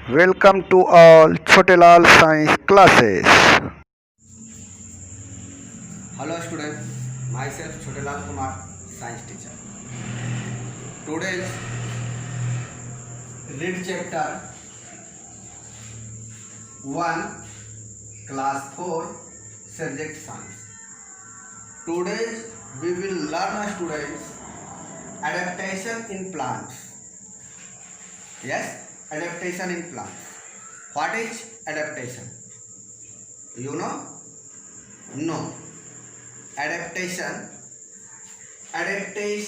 Welcome to all Chotelal Science classes. Hello student, myself Chotelal Kumar, science teacher. Today's read chapter 1, class 4, subject science. Today we will learn students adaptation in plants. Yes, adaptation in plants. What is adaptation? You know? No. Adaptation is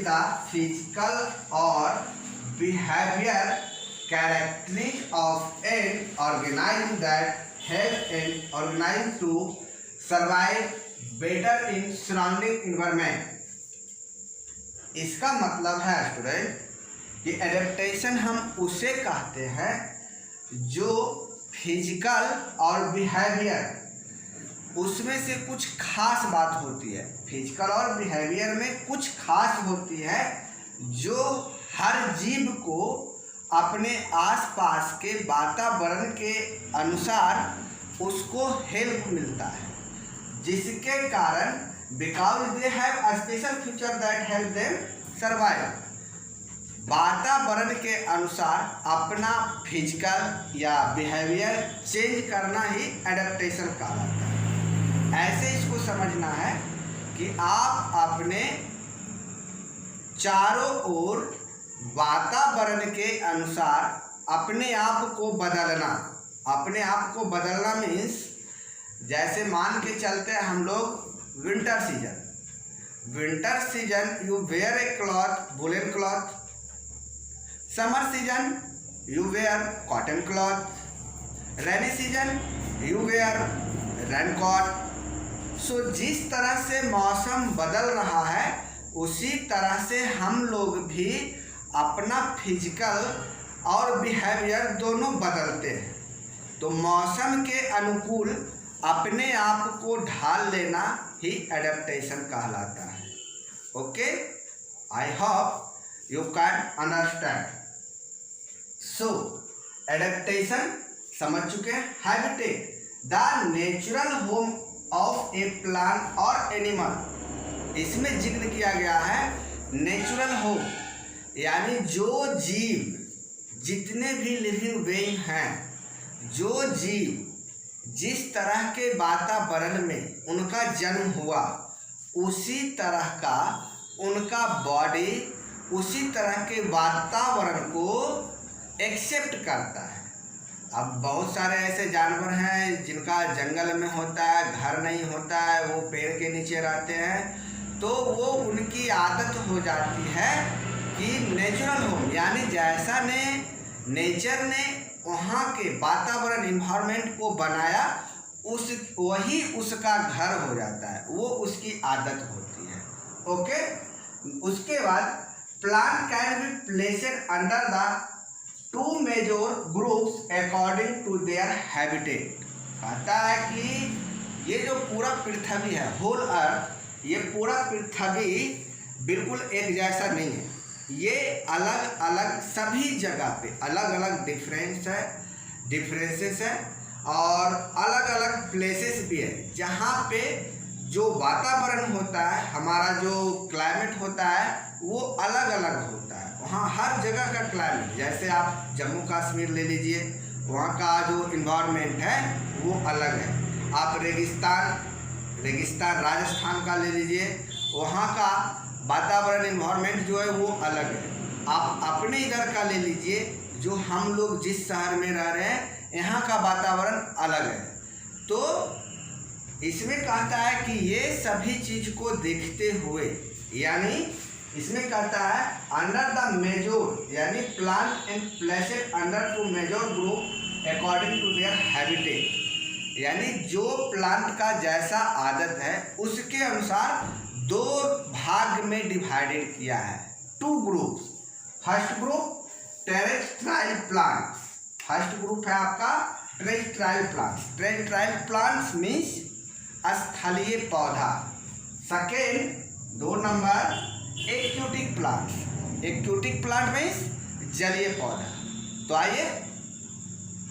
the physical or behavior characteristic of an organism that help an organism to survive better in surrounding environment. इसका मतलब है student कि adaptation हम उसे कहते हैं जो physical और बिहेवियर उसमें से कुछ खास बात होती है। फिजिकल और बिहेवियर में कुछ खास होती है जो हर जीव को अपने आसपास के वातावरण के अनुसार उसको हेल्प मिलता है, जिसके कारण because they have a special feature that help them survive. वातावरण के अनुसार अपना फिजिकल या बिहेवियर चेंज करना ही एडेप्टेशन कहलाता है। ऐसे इसको समझना है कि आप अपने चारों ओर वातावरण के अनुसार अपने आप को बदलना मीन्स जैसे मान के चलते हैं हम लोग winter season you wear a cloth, woollen cloth. Summer season you wear cotton cloth, rainy season you wear raincoat. So जिस तरह से मौसम बदल रहा है उसी तरह से हम लोग भी अपना फिजिकल और बिहेवियर दोनों बदलते हैं। तो मौसम के अनुकूल अपने आप को ढाल लेना ही एडेप्टेशन कहलाता है। Okay, I hope you can understand. So adaptation समझ चुके हैं। Habitat the natural home of A plant और एनिमल, इसमें जिक्र किया गया है नेचुरल होम, यानी जो जीव जितने भी लिविंग बीइंग हैं, जो जीव जिस तरह के वातावरण में उनका जन्म हुआ उसी तरह का उनका बॉडी उसी तरह के वातावरण को एक्सेप्ट करता है। अब बहुत सारे ऐसे जानवर हैं जिनका जंगल में होता है, घर नहीं होता है, वो पेड़ के नीचे रहते हैं, तो वो उनकी आदत हो जाती है कि नेचुरल होम, यानी जैसा नेचर ने वहाँ के वातावरण इन्वायरमेंट को बनाया वही उसका घर हो जाता है, वो उसकी आदत होती है। ओके, उसके बाद plant can be placed under the two major groups according to their habitat. कहता है कि ये जो पूरा पृथ्वी है, होल अर्थ, ये पूरा पृथ्वी बिल्कुल एक जैसा नहीं है। ये अलग अलग सभी जगह पे अलग अलग डिफरेंसेस है और अलग अलग प्लेसेस भी है जहाँ पे जो वातावरण होता है, हमारा जो क्लाइमेट होता है वो अलग अलग होता है। वहाँ हर जगह का क्लाइमेट, जैसे आप जम्मू कश्मीर ले लीजिए, वहाँ का जो इन्वायरमेंट है वो अलग है। आप रेगिस्तान राजस्थान का ले लीजिए, वहाँ का वातावरण इन्वायरमेंट जो है वो अलग है। आप अपने इधर का ले लीजिए, जो हम लोग जिस शहर में रह रहे हैं यहाँ का वातावरण अलग है। तो इसमें कहता है कि ये सभी चीज़ को देखते हुए, यानी इसमें कहता है अंडर द मेजर, यानी plant and placed under two major group according to their habitat, यानी जो प्लांट का जैसा आदत है उसके अनुसार दो भाग में डिवाइडेड किया है, two groups. First group terrestrial plants, first group है आपका terrestrial plants. Terrestrial plants means स्थलीय पौधा। Second 2 number aquatic plants. Aquatic plant means जलीय पौधा। तो आइए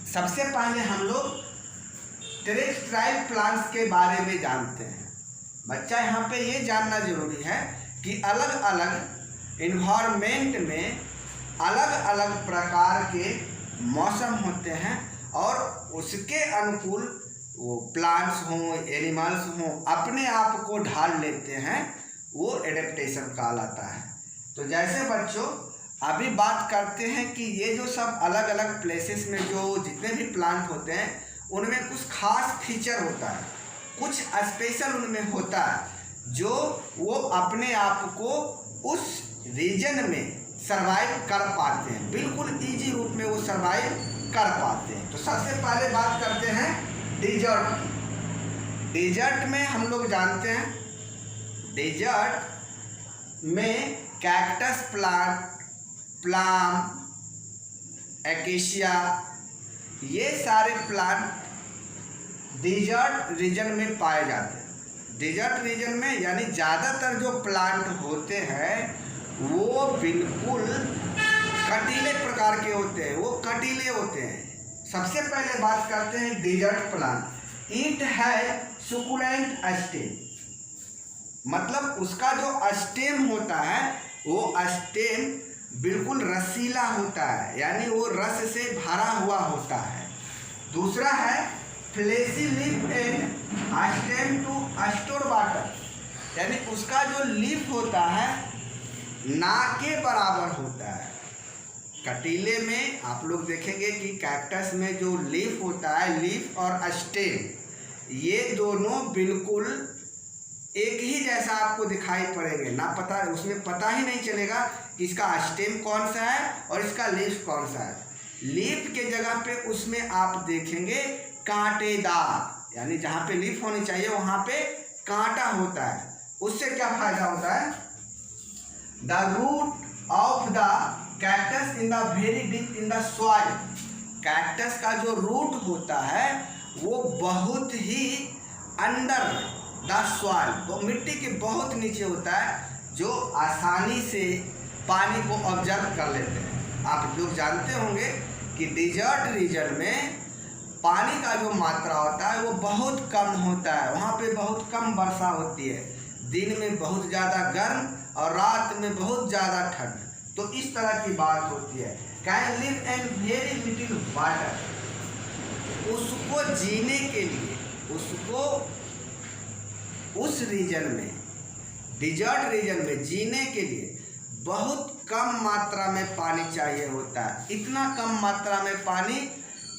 सबसे पहले हम लोग टेरेस्ट्राइल प्लांट्स के बारे में जानते हैं। बच्चा यहाँ पे ये जानना जरूरी है कि अलग अलग इन्वायरमेंट में अलग अलग प्रकार के मौसम होते हैं और उसके अनुकूल वो प्लांट्स हों एनिमल्स हों अपने आप को ढाल लेते हैं, वो एडेप्टेशन कहलाता है। तो जैसे बच्चों अभी बात करते हैं कि ये जो सब अलग अलग प्लेसेस में जो जितने भी प्लांट होते हैं उनमें कुछ खास फीचर होता है, कुछ स्पेशल उनमें होता है जो वो अपने आप को उस रीजन में सरवाइव कर पाते हैं, बिल्कुल इजी रूप में वो सरवाइव कर पाते हैं। तो सबसे पहले बात करते हैं डेजर्ट। डेजर्ट में हम लोग जानते हैं डेजर्ट में कैक्टस प्लांट, प्लाम, एकेशिया, ये सारे प्लांट डेजर्ट रीजन में पाए जाते हैं। डेजर्ट रीजन में यानी ज़्यादातर जो प्लांट होते हैं वो बिल्कुल कटीले प्रकार के होते हैं, वो कटीले होते हैं। सबसे पहले बात करते हैं डेजर्ट प्लांट। इट है सुकुलेंट स्टेम, मतलब उसका जो स्टेम होता है वो स्टेम बिल्कुल रसीला होता है, यानी वो रस से भरा हुआ होता है। दूसरा है fleshy leaf and stem to store water, यानी उसका जो लीफ होता है ना के बराबर होता है। कटीले में आप लोग देखेंगे कि कैक्टस में जो लीफ होता है, लीफ और स्टेम ये दोनों बिल्कुल एक ही जैसा आपको दिखाई पड़ेंगे, ना पता उसमें पता ही नहीं चलेगा कि इसका स्टेम कौन सा है और इसका लीफ कौन सा है। लीफ के जगह पे उसमें आप देखेंगे कांटेदार, यानी जहाँ पे लीफ होनी चाहिए वहाँ पे कांटा होता है। उससे क्या फायदा होता है? The root of the cactus in the very deep in the soil, cactus का जो रूट होता है वो बहुत ही अंदर द सॉइल, वो मिट्टी के बहुत नीचे होता है, जो आसानी से पानी को ऑब्जर्व कर लेते हैं। आप लोग जानते होंगे कि डेजर्ट रीजन में पानी का जो मात्रा होता है वो बहुत कम होता है, वहाँ पे बहुत कम वर्षा होती है, दिन में बहुत ज़्यादा गर्म और रात में बहुत ज़्यादा ठंड। तो इस तरह की बात होती है। Can live and very little water, उसको जीने के लिए उसको उस रीजन में डिजर्ट रीजन में जीने के लिए बहुत कम मात्रा में पानी चाहिए होता है। इतना कम मात्रा में पानी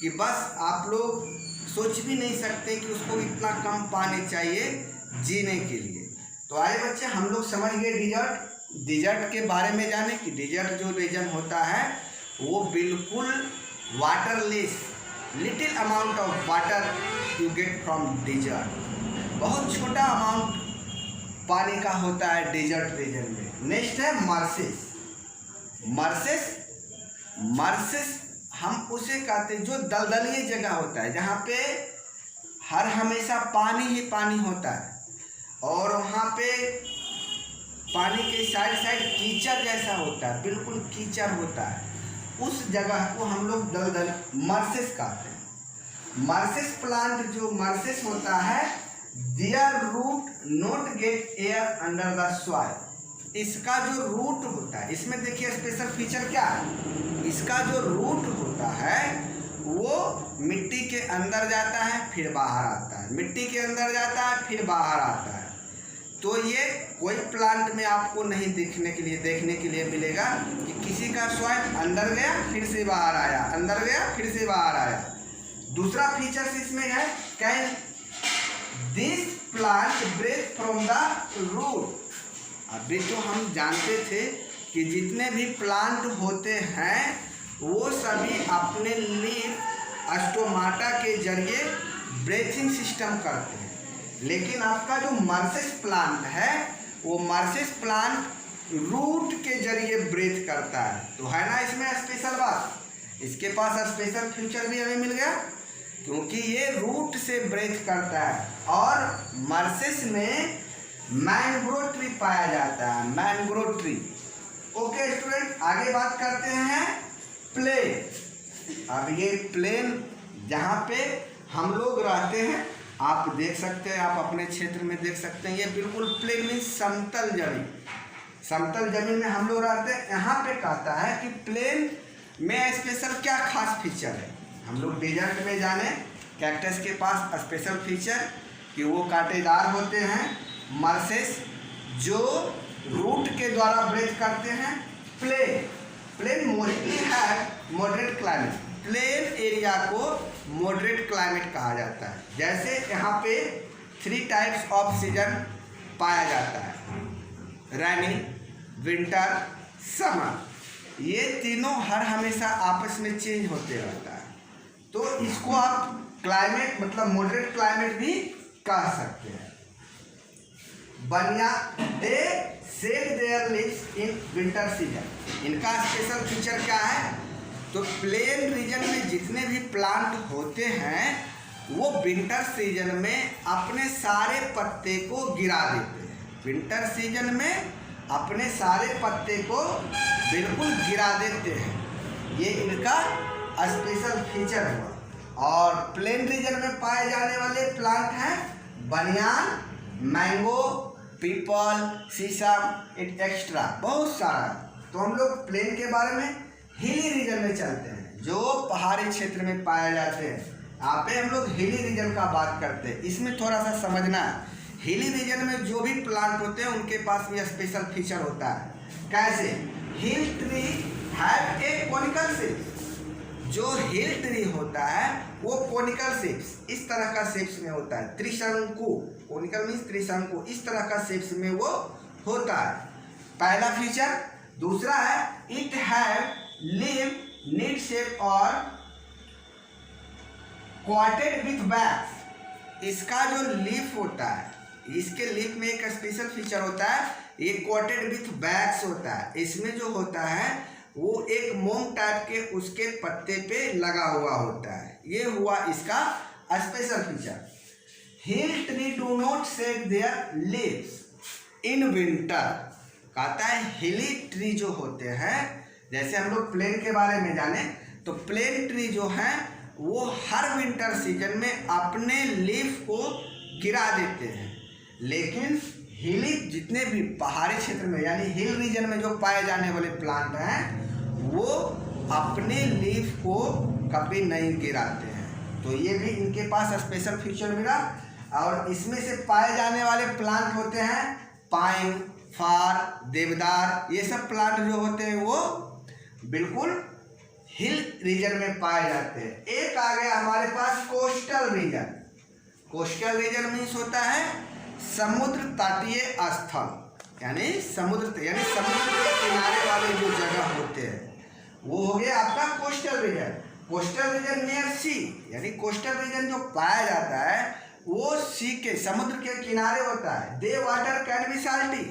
कि बस आप लोग सोच भी नहीं सकते कि उसको इतना कम पानी चाहिए जीने के लिए। तो आए बच्चे हम लोग समझ गए डिजर्ट के बारे में जाने कि डिजर्ट जो रीजन होता है वो बिल्कुल waterless, little amount of water you get from desert, बहुत छोटा अमाउंट पानी का होता है डेजर्ट रीजन में। नेक्स्ट है मर्सेस। मर्सेस हम उसे कहते हैं जो दलदली जगह होता है, जहाँ पे हर हमेशा पानी ही पानी होता है और वहाँ पे पानी के साइड साइड कीचड़ जैसा होता है, बिल्कुल कीचड़ होता है, उस जगह को हम लोग दलदल मर्सेस कहते हैं। मर्सेस प्लांट जो मर्सेस होता है, their root not get air under the soil, इसका जो रूट होता है, इसमें देखिए स्पेशल फीचर क्या है, इसका जो रूट होता है वो मिट्टी के अंदर जाता है फिर बाहर आता है, मिट्टी के अंदर जाता है फिर बाहर आता है। तो ये कोई प्लांट में आपको नहीं देखने के लिए मिलेगा कि किसी का सॉइल अंदर गया फिर से बाहर आया, अंदर गया फिर से बाहर आया। दूसरा फीचर्स इसमें है can this plant breathe from the root. अभी तो हम जानते थे कि जितने भी प्लांट होते हैं वो सभी अपने लीफ स्टोमाटा के जरिए ब्रीथिंग सिस्टम करते हैं, लेकिन आपका जो मर्सेस प्लांट है वो मर्सेस प्लांट रूट के जरिए ब्रीथ करता है। तो है ना इसमें स्पेशल बात, इसके पास स्पेशल फीचर भी हमें मिल गया क्योंकि ये रूट से ब्रीथ करता है। और मर्सेस में मैंग्रोव ट्री पाया जाता है, मैंग्रोव ट्री। ओके स्टूडेंट, आगे बात करते हैं प्लेन। अब ये प्लेन जहाँ पे हम लोग रहते हैं, आप देख सकते हैं, आप अपने क्षेत्र में देख सकते हैं, ये बिल्कुल प्लेन मीन्स समतल जमीन, समतल जमीन में हम लोग रहते हैं। यहाँ पे कहता है कि प्लेन में स्पेशल क्या खास फीचर है। हम लोग डेजर्ट में जाने, कैक्टस के पास स्पेशल फीचर कि वो कांटेदार होते हैं, मर्सेस जो रूट के द्वारा ब्रेक करते हैं। प्लेन मोस्टली है मॉडरेट क्लाइमेट, प्लेन एरिया को मॉडरेट क्लाइमेट कहा जाता है। जैसे यहाँ पे 3 टाइप्स ऑफ सीजन पाया जाता है, रेनी, विंटर, समर। ये तीनों हर हमेशा आपस में चेंज होते रहता है, तो इसको आप क्लाइमेट मतलब मॉडरेट क्लाइमेट भी कह सकते हैं। Banyan they shed their leaves in winter season, इनका स्पेशल फीचर क्या है, तो प्लेन रीजन में जितने भी प्लांट होते हैं वो विंटर सीजन में अपने सारे पत्ते को गिरा देते हैं। विंटर सीजन में अपने सारे पत्ते को बिल्कुल गिरा देते हैं, ये इनका स्पेशल फीचर हुआ। और प्लेन रीजन में पाए जाने वाले प्लांट हैं बनियान, मैंगो, पीपल, शीशम एक्स्ट्रा, बहुत सारा। तो हम लोग प्लेन के बारे में हिली रीजन में चलते हैं, जो पहाड़ी क्षेत्र में पाए जाते हैं। यहाँ पे हम लोग हिली रीजन का बात करते हैं। इसमें थोड़ा सा समझना है, हिली रीजन में जो भी प्लांट होते हैं उनके पास भी स्पेशल फीचर होता है। कैसे? Hill tree have a conical shapes, जो हिल ट्री होता है वो कोनिकल शेप्स, इस तरह का शेप्स में होता है, त्रिशंकु, कोनिकल मीन्स त्रिशंकु, इस तरह का शेप्स में वो होता है, पहला फीचर। दूसरा है it have leave need shape और क्वार्टेड विथ बैक्स, इसका जो लीफ होता है, इसके लीफ में एक स्पेशल फीचर होता है, ये क्वार्टेड विथ बैक्स होता है। इसमें जो होता है वो एक मोम टाइप के उसके पत्ते पे लगा हुआ होता है, ये हुआ इसका special feature. Hill tree do not shade their leaves in winter, कहता है हिली ट्री जो होते हैं, जैसे हम लोग प्लेन के बारे में जाने तो प्लेन ट्री जो हैं वो हर विंटर सीजन में अपने लीफ को गिरा देते हैं, लेकिन हिली जितने भी पहाड़ी क्षेत्र में यानी हिल रीजन में जो पाए जाने वाले प्लांट हैं वो अपने लीफ को कभी नहीं गिराते हैं। तो ये भी इनके पास स्पेशल फीचर मिला। और इसमें से पाए जाने वाले प्लांट होते हैं पाइन, फार, देवदार, ये सब प्लांट जो होते हैं वो बिल्कुल हिल रीजन में पाए जाते हैं। एक आ गया हमारे पास coastal region. Coastal region means होता है समुद्र तटीय स्थल, यानी समुद्र के किनारे वाले जो जगह होते हैं वो हो गया आपका coastal region. Coastal region near sea, यानी कोस्टल रीजन जो पाया जाता है वो सी के समुद्र के किनारे होता है। दे वाटर कैन बी साल्टी,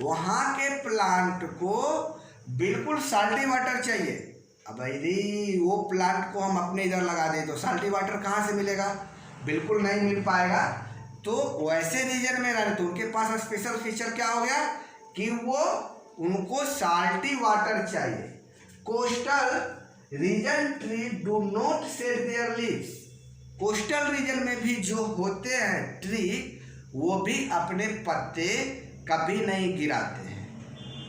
वहाँ के प्लांट को बिल्कुल साल्टी वाटर चाहिए। अब यदि वो प्लांट को हम अपने इधर लगा दें तो साल्टी वाटर कहाँ से मिलेगा, बिल्कुल नहीं मिल पाएगा। तो वैसे रीजन में रहने तो उनके पास स्पेशल फीचर क्या हो गया कि वो उनको साल्टी वाटर चाहिए। Coastal region tree do not shade their leaves, coastal region में भी जो होते हैं ट्री वो भी अपने पत्ते कभी नहीं गिराते हैं।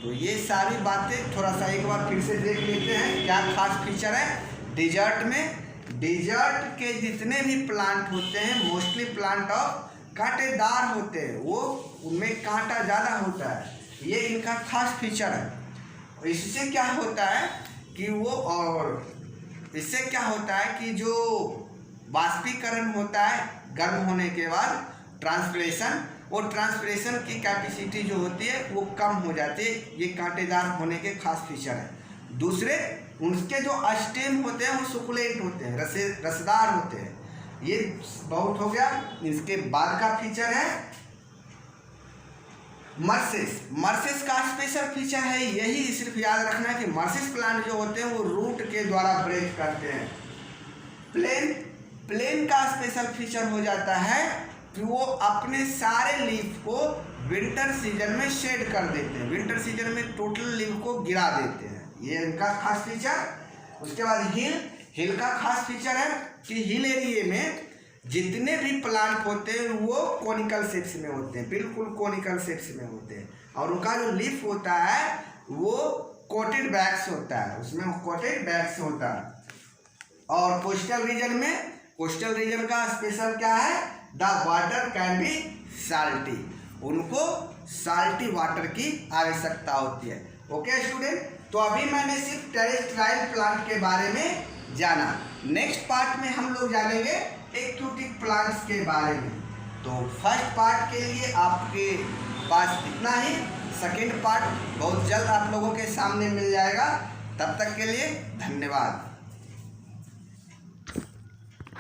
तो ये सारी बातें थोड़ा सा एक बार फिर से देख लेते हैं क्या खास फीचर है डेजर्ट में। डेजर्ट के जितने भी प्लांट होते हैं मोस्टली प्लांट ऑफ कांटेदार होते हैं, वो उनमें कांटा ज़्यादा होता है, ये इनका खास फीचर है। इससे क्या होता है कि इससे क्या होता है कि जो बाष्पीकरण होता है गर्म होने के बाद ट्रांसपिरेशन, और ट्रांसपिरेशन की कैपेसिटी जो होती है वो कम हो जाती है, ये कांटेदार होने के खास फीचर है। दूसरे उनके जो स्टेम होते हैं वो सुकुलेंट होते हैं, रसदार होते हैं, ये बहुत हो गया। इसके बाद का फीचर है मर्सेस। मर्सेस का स्पेशल फीचर है यही, सिर्फ याद रखना कि मर्सेस प्लांट जो होते हैं वो रूट के द्वारा ब्रेक करते हैं। प्लेन का स्पेशल फीचर हो जाता है कि वो अपने सारे लीफ को विंटर सीजन में शेड कर देते हैं, विंटर सीजन में टोटल लीफ को गिरा देते हैं, ये इनका खास फीचर। उसके बाद हिल का खास फीचर है कि हिल एरिया में जितने भी प्लांट होते हैं वो कोनिकल शेप्स में होते हैं, बिल्कुल कोनिकल शेप्स में होते हैं, और उनका जो लीफ होता है वो कोटेड बैग्स होता है, उसमें कोटेड बैग्स होता है। और कोस्टल रीजन में, कोस्टल रीजन का स्पेशल क्या है, the water can be salty, उनको साल्टी वाटर की आवश्यकता होती है। ओके स्टूडेंट, तो अभी मैंने सिर्फ टेरेस्ट्राइल प्लांट के बारे में जाना। नेक्स्ट पार्ट में हम लोग जानेंगे एक्वेटिक प्लांट्स के बारे में। तो फर्स्ट पार्ट के लिए आपके पास इतना ही, सेकेंड पार्ट बहुत जल्द आप लोगों के सामने मिल जाएगा। तब तक के लिए धन्यवाद।